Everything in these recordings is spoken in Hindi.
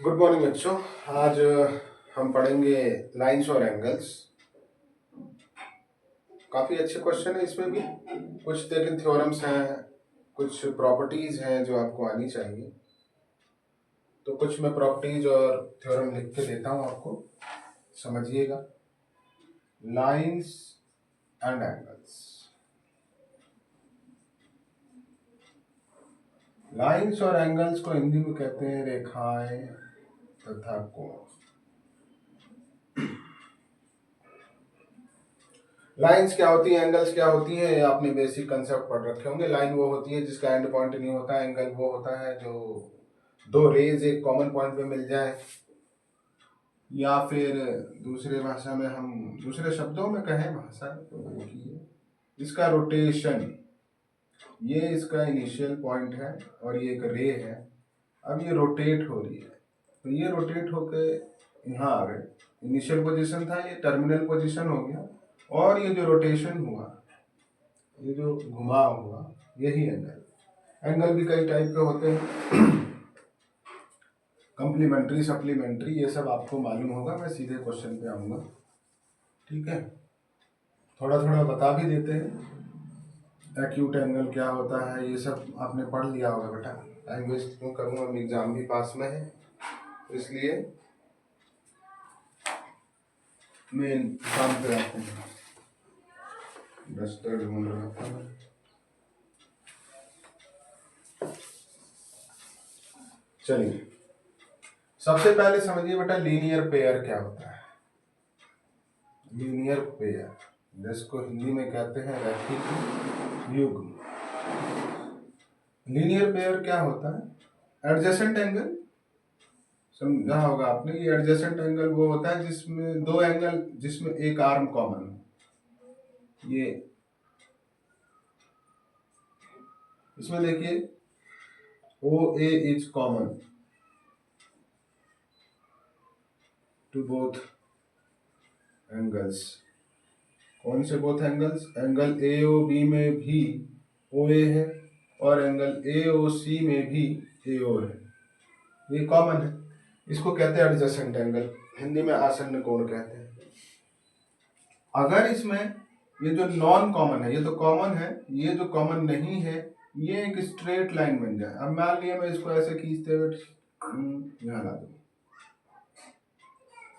गुड मॉर्निंग बच्चों। आज हम पढ़ेंगे लाइंस और एंगल्स। काफ़ी अच्छे क्वेश्चन है इसमें भी। कुछ लेकिन थ्योरम्स हैं, कुछ प्रॉपर्टीज हैं जो आपको आनी चाहिए। तो कुछ मैं प्रॉपर्टीज और थ्योरम लिख के देता हूँ आपको, समझिएगा। Lines and angles. लाइंस और एंगल्स को हिंदी में कहते हैं रेखाएं तथा कोण। लाइंस क्या होती है, एंगल्स क्या होती है, आपने बेसिक कंसेप्ट पढ़ रखे होंगे। लाइन वो होती है जिसका एंड पॉइंट नहीं होता। एंगल वो होता है जो दो रेज एक कॉमन पॉइंट पे मिल जाए, या फिर दूसरे भाषा में हम दूसरे शब्दों में कहें, भाषा तो एक ही है, इसका रोटेशन। ये इसका इनिशियल पॉइंट है और ये एक रे है। अब ये रोटेट हो रही है, तो ये रोटेट होके यहाँ आ गए। इनिशियल पोजीशन था, ये टर्मिनल पोजीशन हो गया। और ये जो रोटेशन हुआ, ये जो घुमाव हुआ, यही एंगल। एंगल भी कई टाइप के होते हैं, कम्प्लीमेंट्री, सप्लीमेंट्री, ये सब आपको मालूम होगा। मैं सीधे क्वेश्चन पे आऊँगा, ठीक है। थोड़ा थोड़ा बता भी देते हैं। एक्यूट एंगल क्या होता है, ये सब आपने पढ़ लिया होगा बेटा। टाइम वेस्ट क्यों करूँगा, अब एग्ज़ाम भी पास में है, इसलिए मेन काम पे आते हैं। डस्टर ढूंढ रहा था मैं। चलिए, सबसे पहले समझिए बेटा, लीनियर पेयर क्या होता है। लीनियर पेयर, जिसको हिंदी में कहते हैं रैखिक युग्म। लीनियर पेयर क्या होता है? एडजेसेंट एंगल समझा होगा आपने। ये एडजेसेंट एंगल वो होता है जिसमें दो एंगल, जिसमें एक आर्म कॉमन हो। ये इसमें देखिए, O A is common to both angles. कौन से both angles? Angle A O B में भी ओ ए है और एंगल ए ओ सी में भी ए ओ है, ये कॉमन है। इसको कहते हैं एडजेसेंट एंगल, हिंदी में आसन्न कोण कहते हैं। अगर इसमें ये जो नॉन कॉमन है, ये तो कॉमन है, ये जो कॉमन नहीं है, ये एक स्ट्रेट लाइन बन जाए। अब मान लिया मैं इसको ऐसे खींचते हुए यहाँ ला दूँ,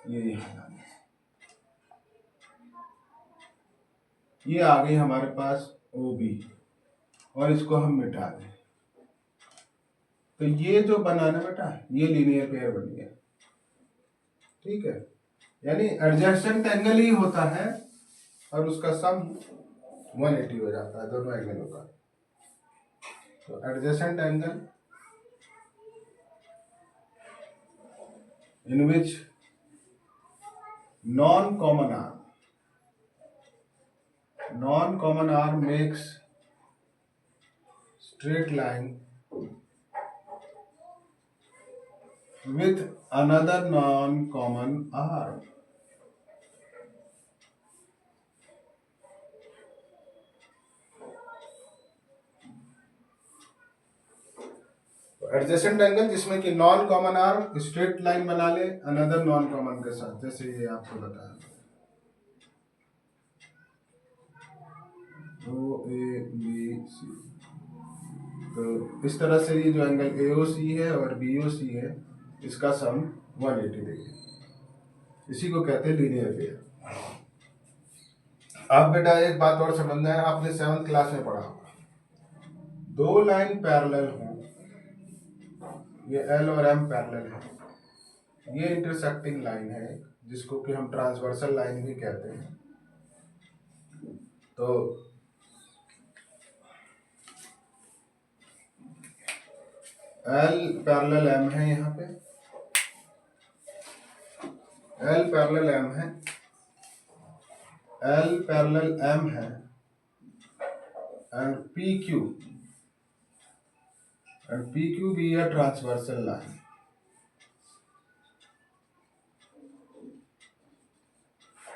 ये यहाँ ला दूँ, ये आ गई हमारे पास ओ बी, और इसको हम मिटा दें, तो ये जो बना ना बेटा, ये लीनियर पेयर बन गया, ठीक है। यानी एडजेसेंट एंगल ही होता है और उसका सम 180 हो जाता है दोनों एंगलों का। तो adjacent angle in which non-common arm makes straight line with another non-common arm. Adjacent angle जिसमें कि non common arm straight line बना ले अनदर नॉन कॉमन के साथ, जैसे ये आपको बताया ओ ए बी सी। तो इस तरह से ये जो एंगल ए ओ सी है और बी ओ सी है, इसका सम 180 डिग्री, इसी को कहते हैं लीनियर पेयर। अब बेटा एक बात और समझना है, आपने 7th क्लास में पढ़ा होगा, दो लाइन पैरेलल हो, ये एल और एम पैरेलल है, ये इंटरसेक्टिंग लाइन है जिसको कि हम ट्रांसवर्सल लाइन भी कहते हैं। तो एल पैरेलल एम है, यहाँ पे एल पैरेलल एम है, एल पैरेलल एम है, एंड पी क्यू भी है ट्रांसवर्सल लाइन।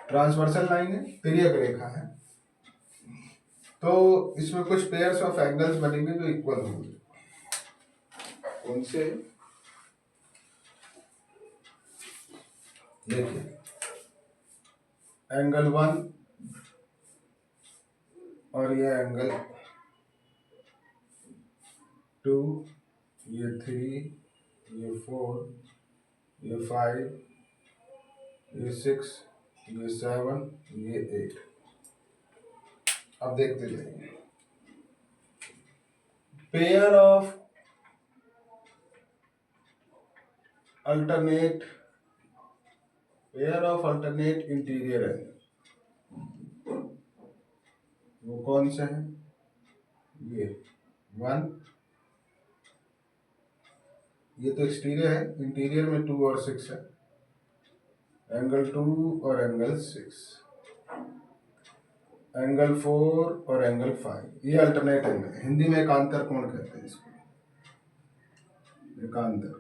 ट्रांसवर्सल लाइन है, तिर्यक रेखा है, तो इसमें कुछ पेयर्स ऑफ एंगल्स बनेंगे जो इक्वल होंगे। कौन से? देखिए एंगल 1 और ये एंगल 2, ये 3, ये 4, ये 5, ये 6, ये 7, ये 8। अब देखते जाइए। Pair of alternate interior angle, वो कौन सा है? ये 1, ये तो एक्सटीरियर है, इंटीरियर में 2 और 6 है, एंगल 2 और एंगल 6, एंगल 4 और एंगल 5, ये अल्टरनेट एंगल है। हिंदी में एकांतर कोण कहते हैं इसको, एकांतर।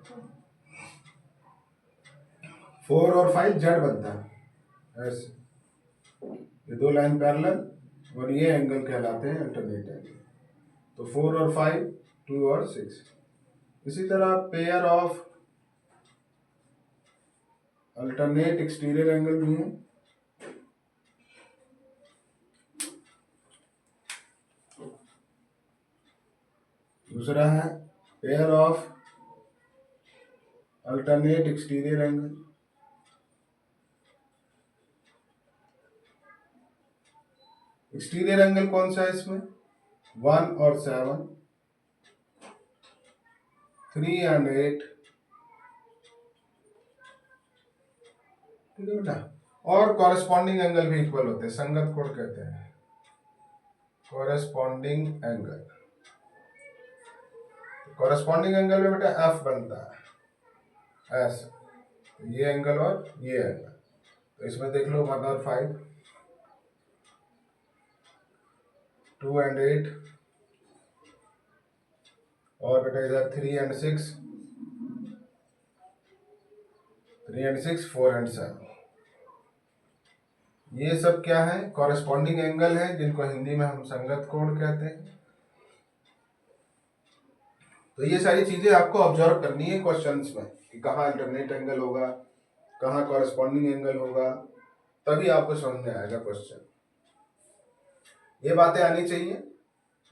4 और 5 जेड बनता है ऐसे, ये दो लाइन पैरेलल और ये एंगल कहलाते हैं अल्टरनेट एंगल। तो 4 और 5, 2 और 6। इसी तरह pair of alternate exterior angle भी है। दूसरा है pair of alternate exterior angle. Exterior angle कौन सा है इसमें? 1 और 7, 3 और 8, ठीक है बेटा। और कॉरेस्पॉन्डिंग एंगल भी इक्वल होते हैं, संगत कोण कहते हैं कॉरेस्पॉन्डिंग एंगल। कॉरेस्पॉन्डिंग एंगल में बेटा एफ बनता है ऐसे, ये एंगल और ये एंगल। तो इसमें देख लो 1 और 5, 2 और 8, और बेटा इधर 3 और 6, 3 और 6, 4 और 7। ये सब क्या है? कॉरेस्पॉन्डिंग एंगल है, जिनको हिंदी में हम संगत कोण कहते हैं। तो ये सारी चीजें आपको ऑब्जर्व करनी है क्वेश्चंस में कि कहाँ अल्टरनेट एंगल होगा, कहाँ कॉरेस्पॉन्डिंग एंगल होगा, तभी आपको समझ में आएगा क्वेश्चन। ये बातें आनी चाहिए,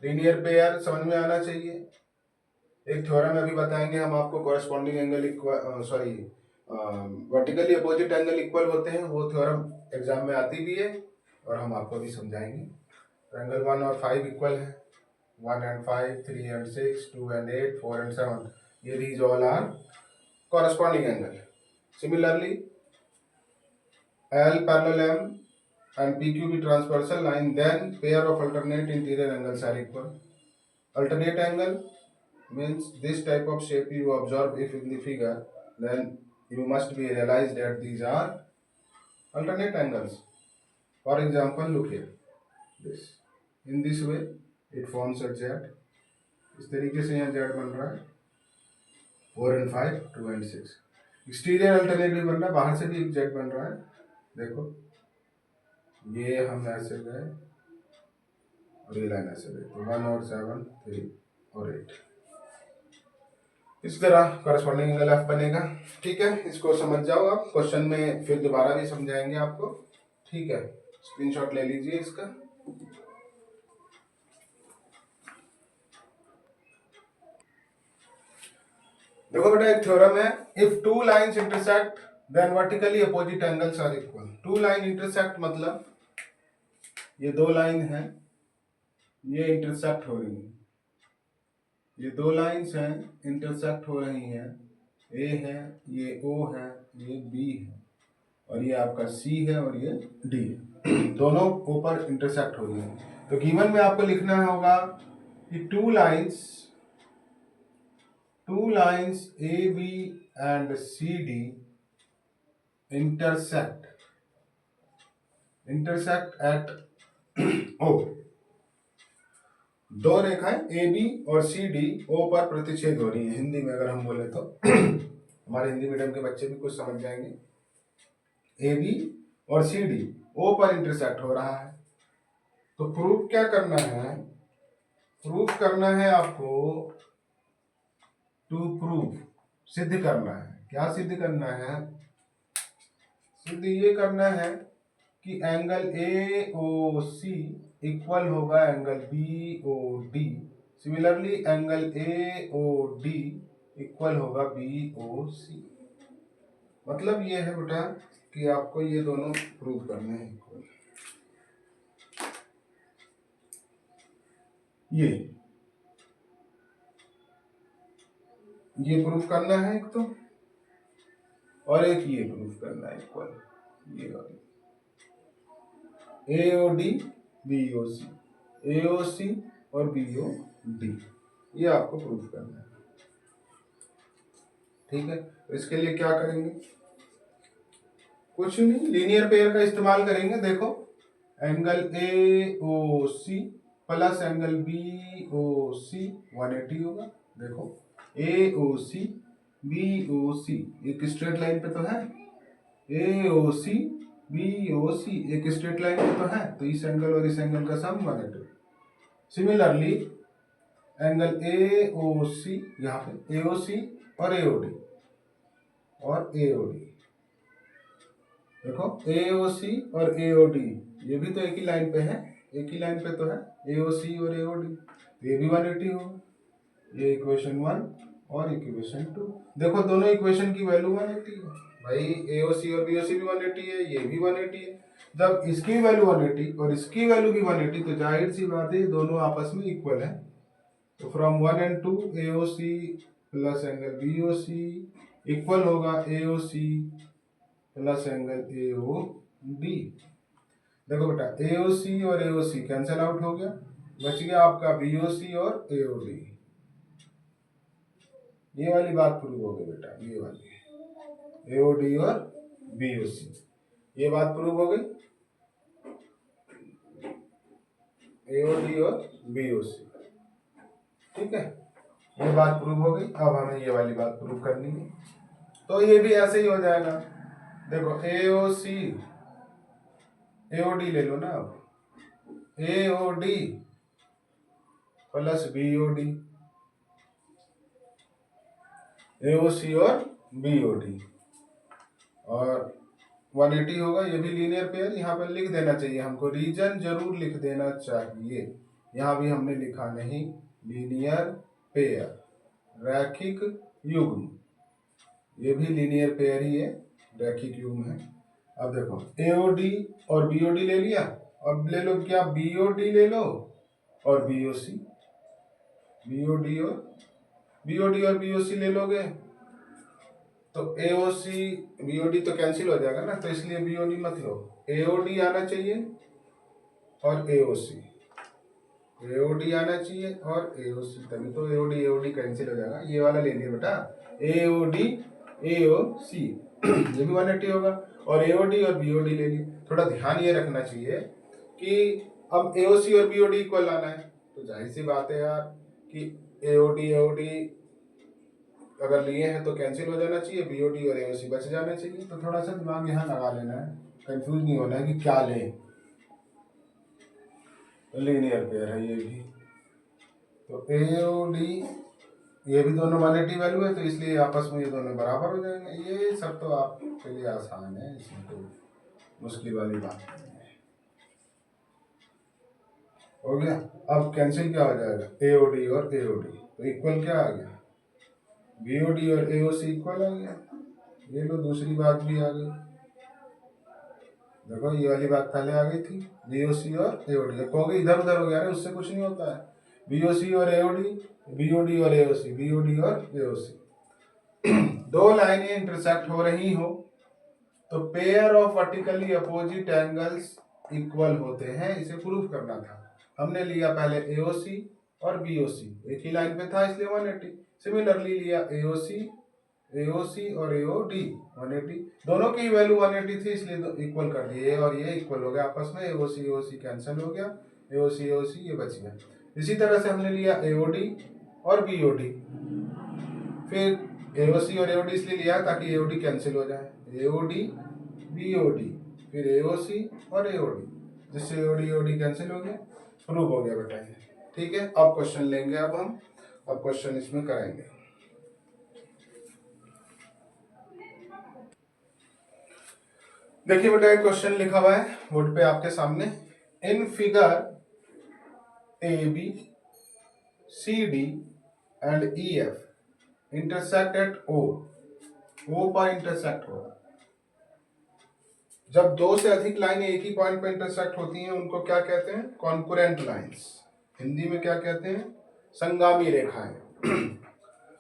लीनियर पेयर समझ में आना चाहिए। एक थ्योरम अभी बताएंगे हम आपको, corresponding angle vertically opposite angle equal होते हैं, वो थ्योरम एग्जाम में आती भी है और हम आपको भी समझाएंगे। तो एंगल 1 और 5 इक्वल है, 1 and 5, 3 and 6, 2 and 8, 4 and 7, ये these all are corresponding angle. Similarly, L parallel M and PQ be transversal line, then pair of alternate interior angles are equal. Alternate angle means this type of shape you observe if in the figure, then you must be realized that these are alternate angles. For example, look here, this in this way it forms a Z। इस तरीके से यहाँ Z बन रहा है, 4 and 5, 2 and 6। एक्सटीरियर अल्टरनेट भी बन रहा है, बाहर से भी एक Z बन रहा है। देखो ये हम ऐसे गए और ये लाइन ऐसे गई, तो 1 और 7, 3 और 8। इस तरह कॉरेस्पॉन्डिंग एंगल एफ बनेगा। ठीक है, इसको समझ जाओ आप, क्वेश्चन में फिर दोबारा भी समझाएंगे आपको। ठीक है, स्क्रीनशॉट ले लीजिए इसका। देखो बेटा एक थ्योरम है, if two lines intersect then vertically opposite angles are equal. Two line intersect मतलब ये दो लाइन है, ये इंटरसेक्ट हो रही है, ये दो लाइंस हैं इंटरसेक्ट हो रही हैं, ए है, ये ओ है, ये बी है, और ये आपका सी है और ये डी है। दोनों ऊपर इंटरसेक्ट हो रही है। तो गिवन में आपको लिखना होगा कि two lines A B and C D intersect at O। दो रेखाएं ए बी और सी डी ओ पर प्रतिच्छेद हो रही है। हिंदी में अगर हम बोले तो हमारे हिंदी मीडियम के बच्चे भी कुछ समझ जाएंगे। ए बी और सी डी ओ पर इंटरसेक्ट हो रहा है, तो प्रूफ क्या करना है? प्रूफ करना है आपको, टू प्रूफ, सिद्ध करना है। क्या सिद्ध करना है? तो ये करना है कि angle A O C equal होगा angle B O D. Similarly angle A O D equal होगा बी ओ सी। मतलब ये है बेटा कि आपको ये दोनों प्रूव करने हैं इक्वल। ये प्रूव करना है एक तो, और एक ये प्रूव करना है इक्वल। ये वाली ए ओ डी बी ओ सी, ए ओ सी और बी ओ डी, ये आपको प्रूव करना है। ठीक है, तो इसके लिए क्या करेंगे? कुछ नहीं, लीनियर पेयर का इस्तेमाल करेंगे। देखो angle A O C plus angle B O C 180 होगा। देखो ए ओ सी बी ओ सी एक स्ट्रेट लाइन पे तो है, ए ओ सी बी ओ सी एक स्ट्रेट लाइन पे तो है, तो इस एंगल और इस एंगल का सम 180। सिमिलरली एंगल ए ओ सी, यहाँ पे ए ओ सी और ए ओ डी, और ए ओ डी, देखो ए ओ सी और ए ओ डी ये भी तो एक ही लाइन पे है, एक ही लाइन पे तो है ए ओ सी और ए ओ डी, तो ये भी 180 होगा। ये इक्वेशन 1 और इक्वेशन 2, देखो दोनों इक्वेशन की वैल्यू 180 है भाई। ए ओ सी और बी ओ सी भी 180 है, ये भी 180 है। जब इसकी वैल्यू 180 और इसकी वैल्यू भी 180, तो जाहिर सी बात है दोनों आपस में इक्वल है। तो from 1 and 2 A O C plus angle B O C equal होगा A O C plus angle A O D. देखो बेटा ए ओ सी और ए ओ सी कैंसिल आउट हो गया, बच गया आपका बी ओ सी और ए ओ डी। ये वाली बात प्रूव हो गई बेटा, ये वाली ए ओ डी और बी ओ सी, ये बात प्रूव हो गई, ए ओ डी और बी ओ सी। ठीक है, ये बात प्रूव हो गई। अब हमें ये वाली बात प्रूव करनी है, तो ये भी ऐसे ही हो जाएगा। देखो ए ओ सी ए ओ डी ले लो ना, अब A O D plus B O D, A O C और बी ओ डी, और 180 होगा। ये भी लीनियर पेयर, यहाँ पर लिख देना चाहिए हमको, रीजन जरूर लिख देना चाहिए। यहाँ भी हमने लिखा नहीं, लीनियर पेयर रैखिक युग्म, ये भी लीनियर पेयर ही है, रैखिक युग्म है। अब देखो एओडी और बीओडी ले लिया, अब ले लो क्या बीओडी ले लो और बीओसी, बीओडी और बीओसी ले लोगे तो एओसी बीओडी तो कैंसिल हो जाएगा ना, तो इसलिए बीओडी मत लो, एओडी आना चाहिए और एओसी, एओडी आना चाहिए और एओसी, तभी तो एओडी कैंसिल हो जाएगा। ये वाला ले लिया बेटा, एओडी एओसी ये भी 180 होगा, और एओडी और बीओडी ले लिए। थोड़ा ध्यान ये रखना चाहिए कि अब एओसी और बीओडी इक्वल आना है, तो जाहिर सी बात है यार कि एओडी अगर लिए हैं तो कैंसिल हो जाना चाहिए, बीओडी और एओसी बच जाना चाहिए। तो थोड़ा सा दिमाग यहाँ लगा लेना है, कंफ्यूज नहीं होना है कि क्या लें। तो लीनियर पेयर है ये भी, तो एओडी ये भी दोनों 180 वैल्यू है, तो इसलिए आपस में ये दोनों बराबर हो जाएंगे। ये सब तो आपके लिए आसान है, इसमें तो मुश्किल वाली बात नहीं है। हो गया, अब कैंसिल क्या हो जाएगा, एओडी और एओडी, तो इक्वल क्या आ गया, बीओडी और एओसी इक्वल आ गया। ये लो दूसरी बात भी आ गई, देखो ये वाली बात पहले आ गई थी, बीओसी और एओडी। कहोगे इधर उधर हो गया है, उससे कुछ नहीं होता है, बीओसी और एओडी, बीओडी और एओसी, बीओडी और एओसी दो लाइनें इंटरसेक्ट हो रही हो तो pair of vertically opposite angles equal होते हैं, इसे प्रूव करना था। हमने लिया पहले एओसी और बीओसी, एक ही लाइन पे था इसलिए 180। सिमिलरली लिया एओसी और एओडी 180, दोनों की वैल्यू 180 थी इसलिए इक्वल कर दिए, और ये इक्वल हो गया आपस में, एओसी कैंसिल हो गया, एओसी ये बच गया। इसी तरह से हमने लिया एओडी और बीओडी, फिर एओसी और एओडी इसलिए लिया ताकि एओडी कैंसिल हो जाए, एओडी बीओडी, फिर एओसी और एओडी, जिससे एओडी कैंसिल हो गया, प्रूव हो गया बेटा ये। ठीक है, अब क्वेश्चन लेंगे, अब क्वेश्चन इसमें करेंगे। देखिए बेटा एक क्वेश्चन लिखा हुआ है बोर्ड पे आपके सामने। In figure A B C D and E F intersect at O पर इंटरसेक्ट होगा। जब दो से अधिक लाइनें एक ही पॉइंट पर इंटरसेक्ट होती हैं उनको क्या कहते हैं? Concurrent lines. हिंदी में क्या कहते हैं? संगामी रेखाएं।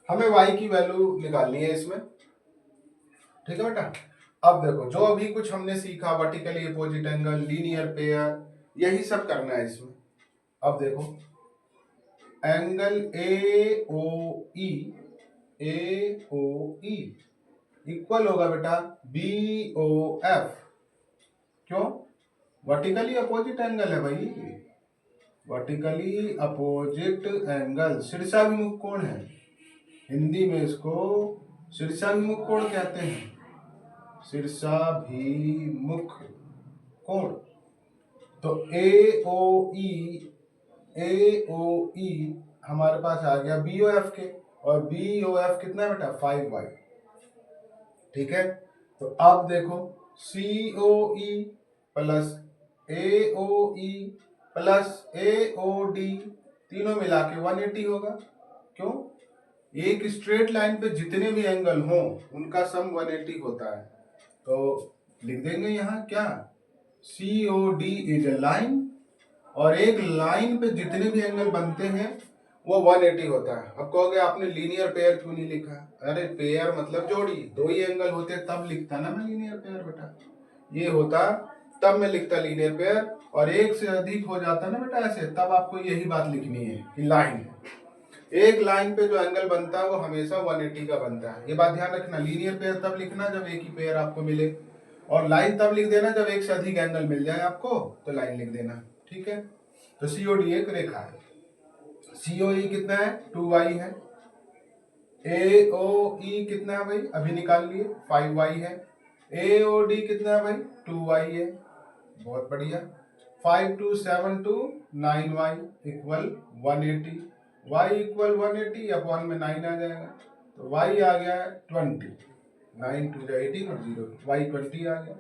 हमें y की वैल्यू निकालनी है इसमें, ठीक है बेटा। अब देखो जो अभी कुछ हमने सीखा, vertically opposite angle, linear pair, यही सब करना है इसमें। अब देखो angle A O E equal होगा बेटा बी ओ एफ। क्यों? वर्टिकली अपोजिट एंगल है भाई, वर्टिकली अपोजिट एंगल शीर्षाभिमुख कोण है। हिंदी में इसको शीर्षाभिमुख कोण कहते हैं, शीर्षाभिमुख कोण। तो ए ओ ई हमारे पास आ गया बी ओ एफ के, और बी ओ एफ कितना है बेटा? 5y, ठीक है। तो अब देखो सी ओ ई प्लस ए ओ ई प्लस ए ओ डी तीनों मिला के 180 होगा। क्यों? एक स्ट्रेट लाइन पे जितने भी एंगल हों उनका सम 180 होता है। तो लिख देंगे यहाँ क्या? C O D is a line, और एक लाइन पे जितने भी एंगल बनते हैं वो 180 होता है। अब कहोगे आपने लीनियर पेयर क्यों नहीं लिखा? अरे पेयर मतलब जोड़ी, दो ही एंगल होते तब लिखता ना मैं लीनियर पेयर बेटा। ये होता तब मैं लिखता लीनियर पेयर, और एक से अधिक हो जाता ना बेटा ऐसे, तब आपको यही बात लिखनी है कि लाइन है। एक लाइन पे जो एंगल बनता है वो हमेशा 180 का बनता है। ये बात ध्यान रखना। लीनियर पेयर तब लिखना जब एक ही पेयर आपको मिले, और लाइन तब लिख देना जब एक से अधिक एंगल मिल जाए आपको, तो लाइन लिख देना, ठीक है। तो सीओडी एक रेखा है। सीओई कितना है? 2y है। AOE कितना है भाई? अभी निकाल लिए 5y है। AOD कितना है भाई? 2y है। बहुत बढ़िया। 5 2 7 2 9y equal 180। y equal 180 upon में 9 आ जाएगा, तो y आ गया 20। 9 2 18 और 0 y 20 आ गया।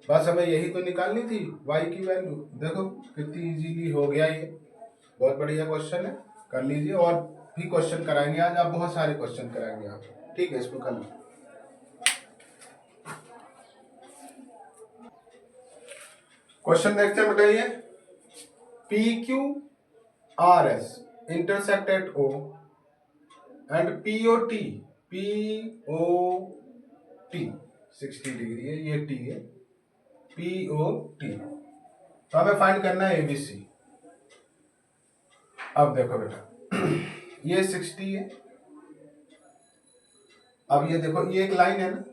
बस हमें यही तो निकालनी थी y की वैल्यू। देखो कितनी इजीली हो गया ये। बहुत बढ़िया क्वेश्चन है, कर लीजिए। और भी क्वेश्चन कराएंगे आज, आप बहुत सारे क्वेश्चन कराएंगे आप, ठीक है। इसको कर लो। क्वेश्चन देखते हैं बेटा। ये P Q R S intersect at O and POT 60 degree है, ये टी है, पीओटी। तो हमें फाइंड करना है एबीसी। अब देखो बेटा ये 60 है। अब ये देखो ये एक लाइन है ना,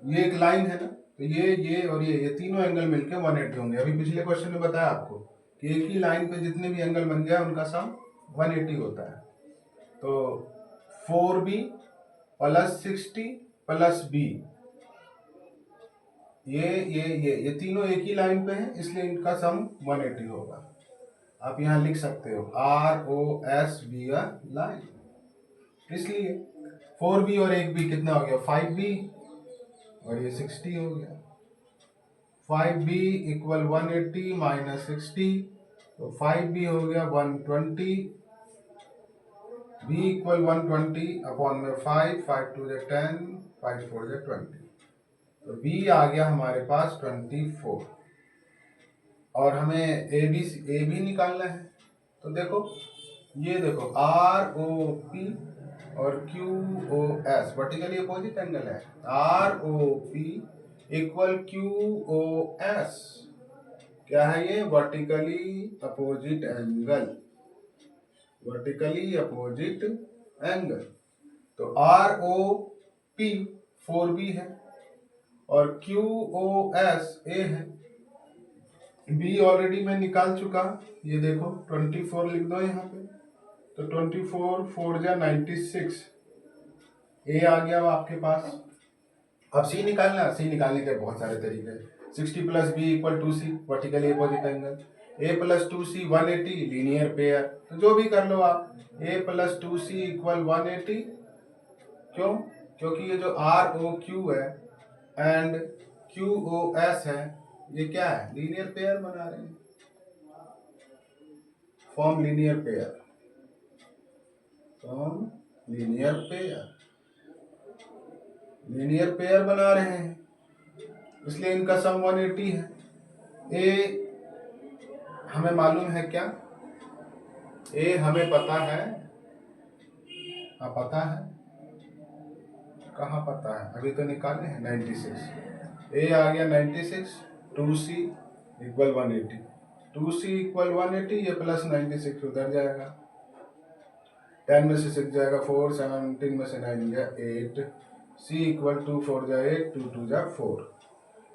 ये एक लाइन है ना, तो ये और ये तीनों एंगल मिलके 180 होंगे। अभी पिछले क्वेश्चन में बताया आपको कि एक ही लाइन पे जितने भी एंगल बन जाए उनका सम 180 होता है। तो 4b प्लस 60 प्लस b, ये तीनों एक ही लाइन पे हैं, इसलिए इनका सम 180 होगा। आप यहाँ लिख सकते हो ROS बी लाइन, इसलिए 4b और 1b कितना हो गया? 5b, और ये 60 हो गया। 5b इक्वल 180 माइनस 60, तो 5b हो गया 120, b इक्वल 120 अपॉन में 5 5 2 10 5 4 20, तो b आ गया हमारे पास 24। और हमें ए बी निकालना है। तो देखो ये देखो ROP और QOS वर्टिकली अपोजिट एंगल है। ROP इक्वल QOS क्या है? ये vertically opposite angle, vertically opposite angle. तो ROP 4b है और QOS A है। B ऑलरेडी मैं निकाल चुका, ये देखो 24 लिख दो यहाँ पे, तो 24 4 जा 96, A आ गया आपके पास। अब C निकालना, C निकालने के बहुत सारे तरीके हैं। 60 plus B equal 2C vertically opposite angle, A plus 2C 180 linear pair, तो जो भी कर लो आप। A प्लस 2C इक्वल 180, क्यों? क्योंकि ये जो ROQ है एंड QOS है, ये क्या है? लीनियर पेयर बना रहे हैं, form linear pair, form linear pair, linear pair बना रहे हैं, इसलिए इनका सम 180 है। ए हमें मालूम है क्या? ए हमें पता है, हाँ पता है, कहाँ पता है? अभी तो निकाले हैं 96। ए आ गया 96, 2C इक्वल 180, 2C इक्वल 180, ये प्लस 96 उधर जाएगा, 10 में से 6 जाएगा 4, 17 में से 9 गया 8, C इक्वल 2 4 जा 8, 2 2 जा 4,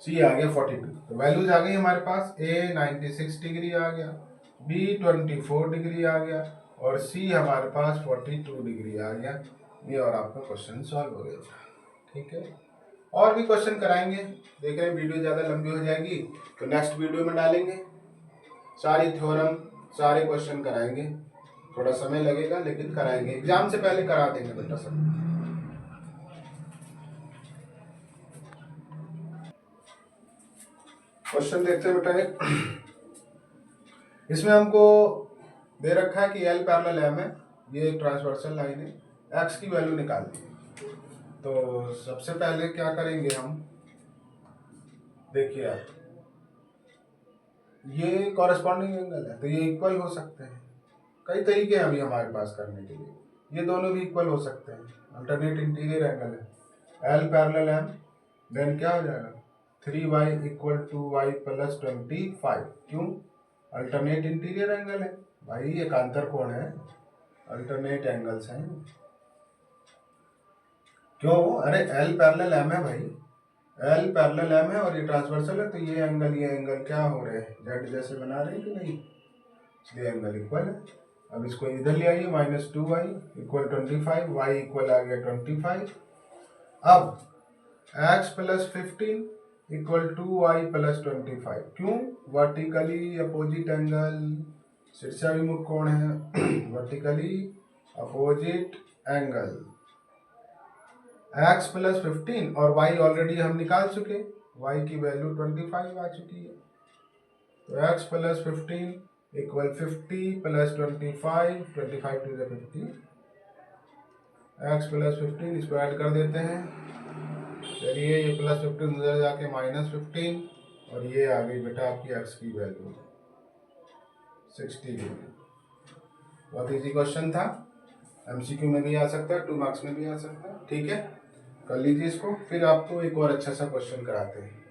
C आ गया 42। तो वैल्यूज आ गई हमारे पास, A 96 डिग्री आ गया, B 24 डिग्री आ गया, और C हमारे पास 42 डिग्री आ गया। ये और आपका क्वेश्चन सॉल्व हो गया। ठीक है, और भी क्वेश्चन कराएंगे, देख रहे हैं वीडियो ज़्यादा लंबी हो जाएगी तो नेक्स्ट वीडियो में डालेंगे, सारी थ्योरम सारे क्वेश्चन कराएंगे, थोड़ा समय लगेगा लेकिन कराएंगे, एग्जाम से पहले करा देंगे बेटा सब। क्वेश्चन देखते हैं बेटा, इसमें हमको दे रखा है कि L पैरेलल M है, ये एक ट्रांसवर्सल लाइन है, X की वैल्यू निकालनी है। तो सबसे पहले क्या करेंगे हम, देखिए आप, ये कॉरेस्पॉन्डिंग एंगल है तो ये इक्वल हो सकते हैं, कई तरीके हैं अभी हमारे पास करने के लिए, ये दोनों भी इक्वल हो सकते हैं, अल्टरनेट इंटीरियर एंगल है, L पैरेलल M, देन क्या हो जाएगा 3y equal to y plus 25, क्यों? अल्टरनेट इंटीरियर एंगल है भाई, एकांतर कोण है, अल्टरनेट एंगल्स हैं, क्यों? अरे L पैरेलल M है भाई, L पैरेलल M है और ये ट्रांसवर्सल है, तो ये एंगल क्या हो रहे हैं, जेड जैसे बना रहे हैं कि नहीं, इसलिए एंगल इक्वल है। अब इसको इधर ले आइए, -2y इक्वल 25, y इक्वल आ गया 25। अब x plus 15 equal 2y plus 25, क्यों? वर्टिकली अपोजिट एंगल, शीर्षाभिमुख कोण है, vertically opposite angle, x plus 15 और y ऑलरेडी हम निकाल चुके, y की वैल्यू 25 आ चुकी है, तो x plus 15 equal 50 plus 25, 25 to the 50, x plus 15 इसको ऐड कर देते हैं, चलिए ये प्लस 15 उधर जाके -15, और ये आ गई बेटा आपकी x की वैल्यू 60 डिग्री। बहुत इजी क्वेश्चन था, MCQ में भी आ सकता है, 2 मार्क्स में भी आ सकता है। ठीक है, कर लीजिए इसको, फिर आपको एक और अच्छा सा क्वेश्चन कराते हैं।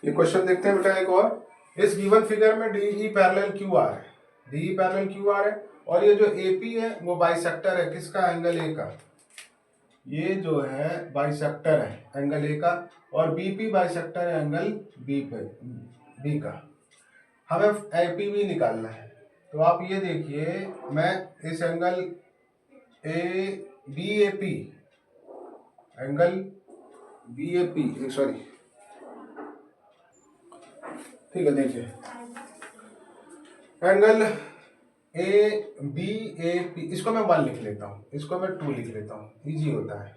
ये क्वेश्चन देखते हैं बेटा एक और, इस गिवन फिगर में DE पैरेलल QR है, DE पैरेलल QR है, और ये जो AP है वो बाइसेक्टर है, किसका? एंगल A का, ये जो है बाइसेक्टर है एंगल A का, और BP बाइसेक्टर है एंगल B का, हमें APB निकालना है। तो आप ये देखिए, मैं इस angle BAP, angle BAP, sorry, ठीक है, देखिए एंगल ABAP, इसको मैं 1 लिख लेता हूँ, इसको मैं 2 लिख लेता हूँ, इजी होता है।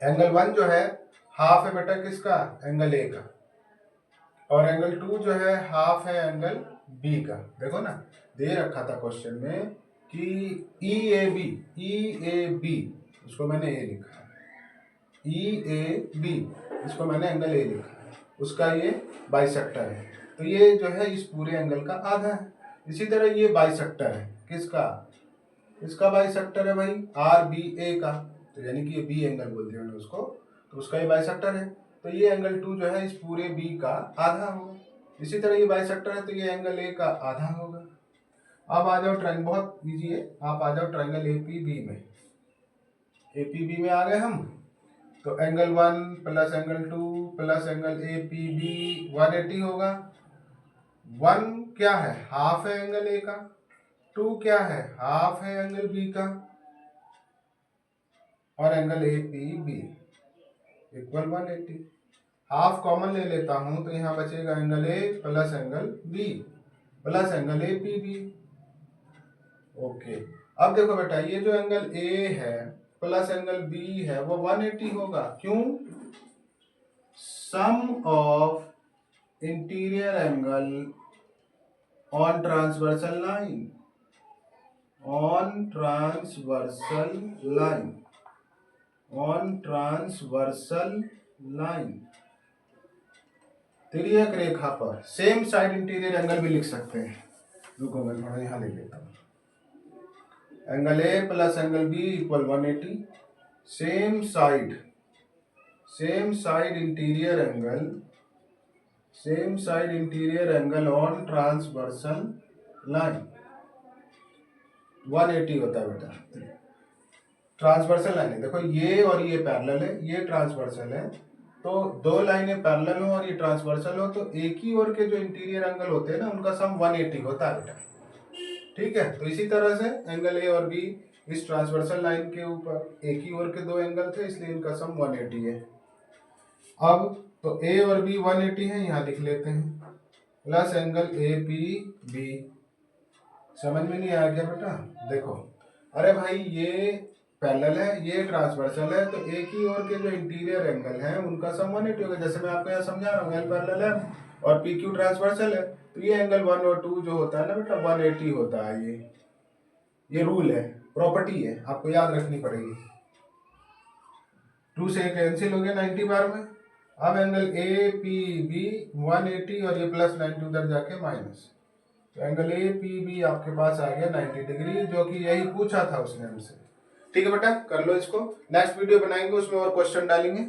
एंगल 1 जो है हाफ है बेटा किसका? एंगल A का, और एंगल 2 जो है हाफ है एंगल B का। देखो ना, दे रखा था क्वेश्चन में कि EAB, उसको मैंने A लिखा है, EAB इसको मैंने एंगल A लिखा है, उसका ये बाइसेक्टर है, तो ये जो है इस पूरे एंगल का आधा है। इसी तरह ये बाइसेक्टर है, किसका? इसका बाइसेक्टर है भाई RBA का, तो यानी कि ये B एंगल बोल दिया मैंने उसको, तो उसका ये बाइसेक्टर है, तो ये एंगल 2 जो है इस पूरे B का आधा होगा। इसी तरह ये बाइसेक्टर है तो ये एंगल A का आधा होगा। अब आ जाओ ट्रायंगल, बहुत इजी है, आप आ जाओ ट्रायंगल APB में, APB में आ गए हम, तो angle 1 plus angle 2 plus angle APB 180 होगा। 1 क्या है? हाफ है एंगल A का, 2 क्या है? हाफ है एंगल B का, और angle APB equal 180। Half common ले लेता हूं तो यहाँ बचेगा angle A plus angle B plus angle APB। Okay, अब देखो बेटा, ये जो एंगल A है प्लस एंगल बी है वो 180 होगा। क्यों? Sum of interior angle on transversal line, on transversal line, on transversal line, तिर्यक रेखा पर सेम साइड इंटीरियर एंगल भी लिख सकते हैं। रुको मैं थोड़ा यहां लिख लेता हूं। Angle A plus angle B equal 180, same side interior angle, same side interior angle on transversal line 180 होता है बेटा। ट्रांसवर्सल लाइन है, देखो ये और ये पैरेलल है, ये ट्रांसवर्सल है, तो दो लाइनें पैरेलल हो और ये ट्रांसवर्सल हो तो एक ही ओर के जो इंटीरियर एंगल होते हैं ना उनका सम 180 होता है बेटा। ठीक है, तो इसी तरह से एंगल ए और बी इस ट्रांसवर्सल लाइन के ऊपर एक ही ओर के दो एंगल थे इसलिए इनका सम 180 है। अब तो ए और बी 180 है, यहाँ लिख लेते हैं, plus angle A P B. समझ में नहीं आया क्या बेटा? देखो, अरे भाई ये पैरेलल है, ये ट्रांसवर्सल है, तो एक ही ओर के जो इंटीरियर एंगल हैं उनका सम 180 होगा। जैसे मैं आपको यहाँ समझा रहा हूँ, एल पैरेलल है और पी क्यू ट्रांसवर्सल है, तो ये एंगल 1 और 2 जो होता है ना बेटा 180 होता है। ये रूल है, प्रॉपर्टी है, आपको याद रखनी पड़ेगी। 2 से कैंसिल हो गया 90 बार में। अब एंगल ए पी बी 180 और ये प्लस 90 उधर जाके माइनस, तो एंगल ए पी बी आपके पास आ गया 90 डिग्री, जो कि यही पूछा था उसने हमसे। ठीक है बेटा, कर लो इसको। नेक्स्ट वीडियो बनाएंगे उसमें और क्वेश्चन डालेंगे।